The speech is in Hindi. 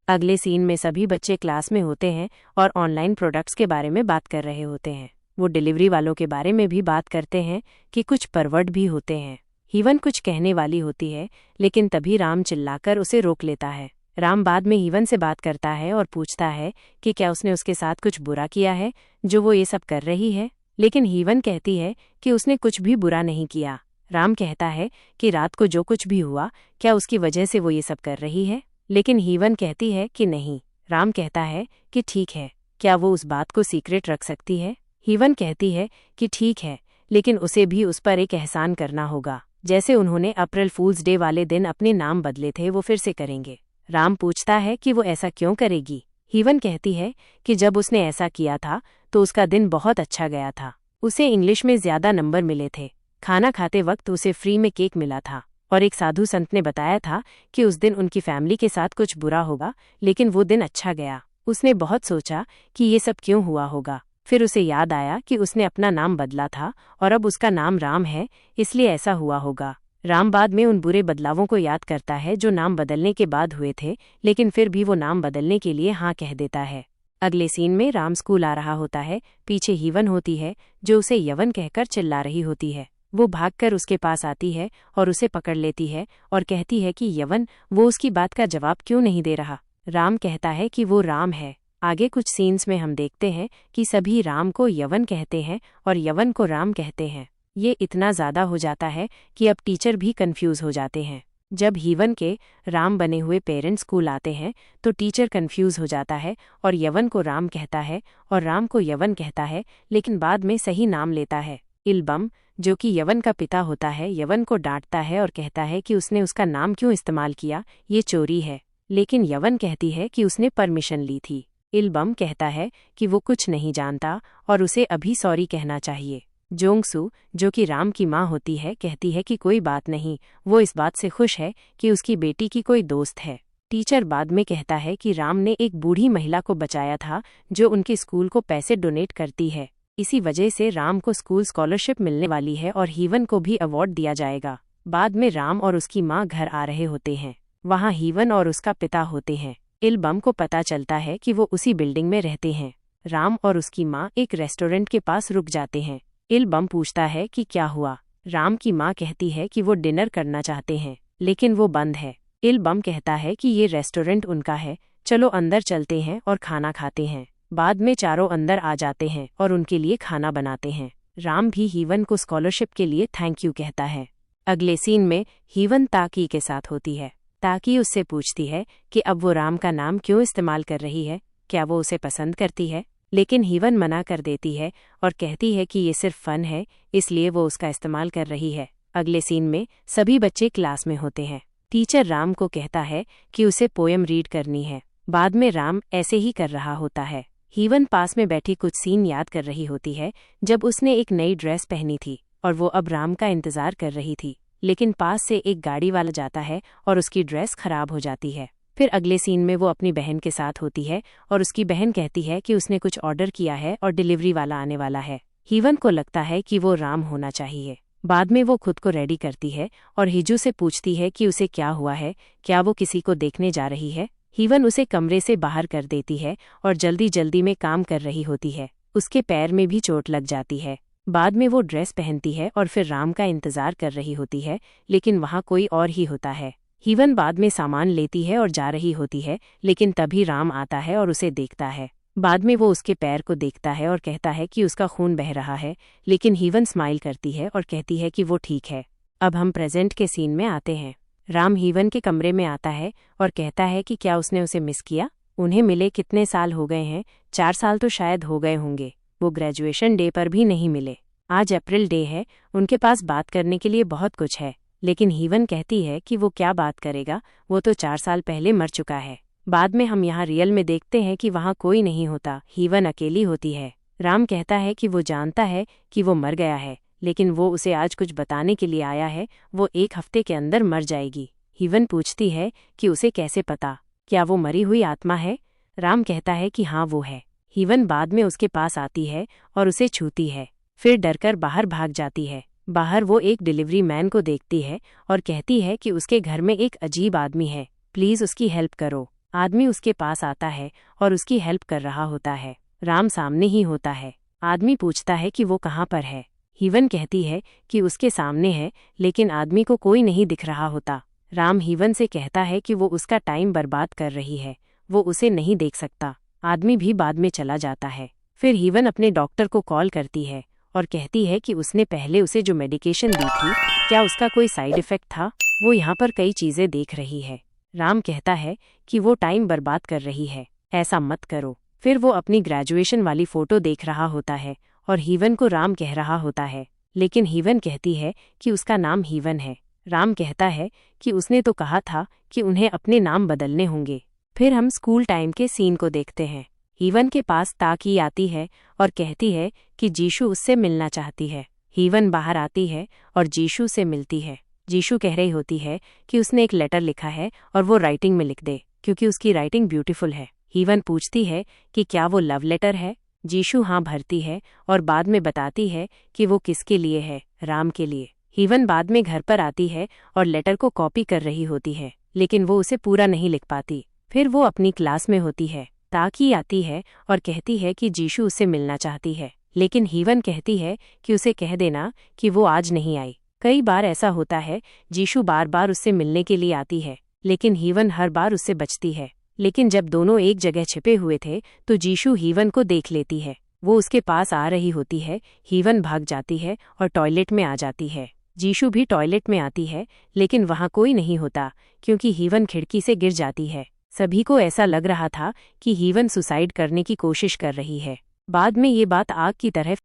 अगले सीन में सभी बच्चे क्लास में होते हैं और ऑनलाइन प्रोडक्ट्स के बारे में बात कर रहे होते हैं। वो डिलीवरी वालों के बारे में भी बात करते हैं कि कुछ परवर्ड भी होते हैं। हीवन कुछ कहने वाली होती है, लेकिन तभी राम चिल्लाकर उसे रोक लेता है। राम बाद में हीवन से बात करता है और पूछता है कि क्या उसने उसके साथ कुछ बुरा किया है जो वो ये सब कर रही है, लेकिन हीवन कहती है कि उसने कुछ भी बुरा नहीं किया। राम कहता है कि रात को जो कुछ भी हुआ, क्या उसकी वजह से वो ये सब कर रही है, लेकिन हीवन कहती है कि नहीं। राम कहता है कि ठीक है, क्या वो उस बात को सीक्रेट रख सकती है। हीवन कहती है कि ठीक है, लेकिन उसे भी उस पर एक एहसान करना होगा, जैसे उन्होंने अप्रैल फूल्स डे वाले दिन अपने नाम बदले थे वो फिर से करेंगे। राम पूछता है कि वो ऐसा क्यों करेगी। हीवन कहती है कि जब उसने ऐसा किया था तो उसका दिन बहुत अच्छा गया था। उसे इंग्लिश में ज्यादा नंबर मिले थे। खाना खाते वक्त उसे फ्री में केक मिला था और एक साधु संत ने बताया था कि उस दिन उनकी फैमिली के साथ कुछ बुरा होगा, लेकिन वो दिन अच्छा गया। उसने बहुत सोचा कि ये सब क्यों हुआ होगा। फिर उसे याद आया कि उसने अपना नाम बदला था और अब उसका नाम राम है, इसलिए ऐसा हुआ होगा। राम बाद में उन बुरे बदलावों को याद करता है जो नाम बदलने के बाद हुए थे, लेकिन फिर भी वो नाम बदलने के लिए हाँ कह देता है। अगले सीन में राम स्कूल आ रहा होता है। पीछे हीवन होती है जो उसे यवन कहकर चिल्ला रही होती है। वो भागकर उसके पास आती है और उसे पकड़ लेती है और कहती है कि यवन वो उसकी बात का जवाब क्यों नहीं दे रहा। राम कहता है कि वो राम है। आगे कुछ सीन्स में हम देखते हैं कि सभी राम को यवन कहते हैं और यवन को राम कहते हैं। ये इतना ज़्यादा हो जाता है कि अब टीचर भी कंफ्यूज हो जाते हैं। जब हीवन के राम बने हुए पेरेंट्स स्कूल आते हैं तो टीचर कंफ्यूज हो जाता है और यवन को राम कहता है और राम को यवन कहता है, लेकिन बाद में सही नाम लेता है। इलबम, जो कि यवन का पिता होता है, यवन को डांटता है और कहता है कि उसने उसका नाम क्यों इस्तेमाल किया, ये चोरी है। लेकिन यवन कहती है कि उसने परमिशन ली थी। इलबम कहता है कि वो कुछ नहीं जानता और उसे अभी सॉरी कहना चाहिए। जोंगसू, जो कि राम की माँ होती है, कहती है कि कोई बात नहीं, वो इस बात से खुश है कि उसकी बेटी की कोई दोस्त है। टीचर बाद में कहता है कि राम ने एक बूढ़ी महिला को बचाया था जो उनके स्कूल को पैसे डोनेट करती है। इसी वजह से राम को स्कूल स्कॉलरशिप मिलने वाली है और हीवन को भी अवार्ड दिया जाएगा। बाद में राम और उसकी माँ घर आ रहे होते हैं। वहाँ हीवन और उसका पिता होते हैं। इलबम को पता चलता है कि वो उसी बिल्डिंग में रहते हैं। राम और उसकी माँ एक रेस्टोरेंट के पास रुक जाते हैं। इलबम पूछता है कि क्या हुआ। राम की माँ कहती है कि वो डिनर करना चाहते हैं, लेकिन वो बंद है। इलबम कहता है कि ये रेस्टोरेंट उनका है, चलो अंदर चलते हैं और खाना खाते हैं। बाद में चारों अंदर आ जाते हैं और उनके लिए खाना बनाते हैं। राम भी हीवन को स्कॉलरशिप के लिए थैंक यू कहता है। अगले सीन में हीवन ताकी के साथ होती है। ताकी उससे पूछती है कि अब वो राम का नाम क्यों इस्तेमाल कर रही है, क्या वो उसे पसंद करती है, लेकिन हीवन मना कर देती है और कहती है कि ये सिर्फ फन है, इसलिए वो उसका इस्तेमाल कर रही है। अगले सीन में सभी बच्चे क्लास में होते हैं। टीचर राम को कहता है कि उसे पोयम रीड करनी है। बाद में राम ऐसे ही कर रहा होता है। हीवन पास में बैठी कुछ सीन याद कर रही होती है जब उसने एक नई ड्रेस पहनी थी और वो अब राम का इंतजार कर रही थी, लेकिन पास से एक गाड़ी वाला जाता है और उसकी ड्रेस खराब हो जाती है। फिर अगले सीन में वो अपनी बहन के साथ होती है और उसकी बहन कहती है कि उसने कुछ ऑर्डर किया है और डिलीवरी वाला आने वाला है। हीवन को लगता है कि वो राम होना चाहिए। बाद में वो खुद को रेडी करती है और हिजू से पूछती है कि उसे क्या हुआ है, क्या वो किसी को देखने जा रही है। हीवन उसे कमरे से बाहर कर देती है और जल्दी जल्दी में काम कर रही होती है। उसके पैर में भी चोट लग जाती है। बाद में वो ड्रेस पहनती है और फिर राम का इंतजार कर रही होती है, लेकिन वहाँ कोई और ही होता है। हीवन बाद में सामान लेती है और जा रही होती है, लेकिन तभी राम आता है और उसे देखता है। बाद में वो उसके पैर को देखता है और कहता है कि उसका खून बह रहा है, लेकिन हीवन स्माइल करती है और कहती है कि वो ठीक है। अब हम प्रेजेंट के सीन में आते हैं। राम हीवन के कमरे में आता है और कहता है कि क्या उसने उसे मिस किया। उन्हें मिले कितने साल हो गए हैं, 4 साल तो शायद हो गए होंगे। वो ग्रेजुएशन डे पर भी नहीं मिले। आज अप्रैल डे है, उनके पास बात करने के लिए बहुत कुछ है, लेकिन हीवन कहती है कि वो क्या बात करेगा, वो तो 4 साल पहले मर चुका है। बाद में हम यहाँ रियल में देखते हैं कि वहाँ कोई नहीं होता, हीवन अकेली होती है। राम कहता है कि वो जानता है कि वो मर गया है, लेकिन वो उसे आज कुछ बताने के लिए आया है, वो 1 हफ्ते के अंदर मर जाएगी। हीवन पूछती है कि उसे कैसे पता, क्या वो मरी हुई आत्मा है। राम कहता है कि हाँ वो है। हीवन बाद में उसके पास आती है और उसे छूती है, फिर डरकर बाहर भाग जाती है। बाहर वो एक डिलीवरी मैन को देखती है और कहती है कि उसके घर में एक अजीब आदमी है, प्लीज उसकी हेल्प करो। आदमी उसके पास आता है और उसकी हेल्प कर रहा होता है। राम सामने ही होता है। आदमी पूछता है कि वो कहाँ पर है। हीवन कहती है कि उसके सामने है, लेकिन आदमी को कोई नहीं दिख रहा होता। राम हीवन से कहता है कि वो उसका टाइम बर्बाद कर रही है, वो उसे नहीं देख सकता। आदमी भी बाद में चला जाता है। फिर हीवन अपने डॉक्टर को कॉल करती है और कहती है कि उसने पहले उसे जो मेडिकेशन दी थी, क्या उसका कोई साइड इफेक्ट था। वो यहाँ पर कई चीजें देख रही है। राम कहता है कि वो टाइम बर्बाद कर रही है, ऐसा मत करो। फिर वो अपनी ग्रेजुएशन वाली फोटो देख रहा होता है और हीवन को राम कह रहा होता है, लेकिन हीवन कहती है कि उसका नाम हीवन है। राम कहता है कि उसने तो कहा था कि उन्हें अपने नाम बदलने होंगे। फिर हम स्कूल टाइम के सीन को देखते हैं। हीवन के पास ताकी आती है और कहती है कि जीशु उससे मिलना चाहती है। हीवन बाहर आती है और जीशु से मिलती है। जीशु कह रही होती है कि उसने एक लेटर लिखा है और वो राइटिंग में लिख दे, क्योंकि उसकी राइटिंग ब्यूटीफुल है। हीवन पूछती है कि क्या वो लव लेटर है। जीशु हाँ भरती है और बाद में बताती है कि वो किसके लिए है, राम के लिए। हीवन बाद में घर पर आती है और लेटर को कॉपी कर रही होती है, लेकिन वो उसे पूरा नहीं लिख पाती। फिर वो अपनी क्लास में होती है। ताकी आती है और कहती है कि जीशु उससे मिलना चाहती है, लेकिन हीवन कहती है कि उसे कह देना कि वो आज नहीं आई। कई बार ऐसा होता है, जीशु बार बार उससे मिलने के लिए आती है, लेकिन हीवन हर बार उससे बचती है। लेकिन जब दोनों एक जगह छिपे हुए थे तो जीशु हीवन को देख लेती है। वो उसके पास आ रही होती है। हीवन भाग जाती है और टॉयलेट में आ जाती है। जीशु भी टॉयलेट में आती है, लेकिन वहाँ कोई नहीं होता, क्योंकि हीवन खिड़की से गिर जाती है। सभी को ऐसा लग रहा था कि हीवन सुसाइड करने की कोशिश कर रही है। बाद में ये बात आग की तरह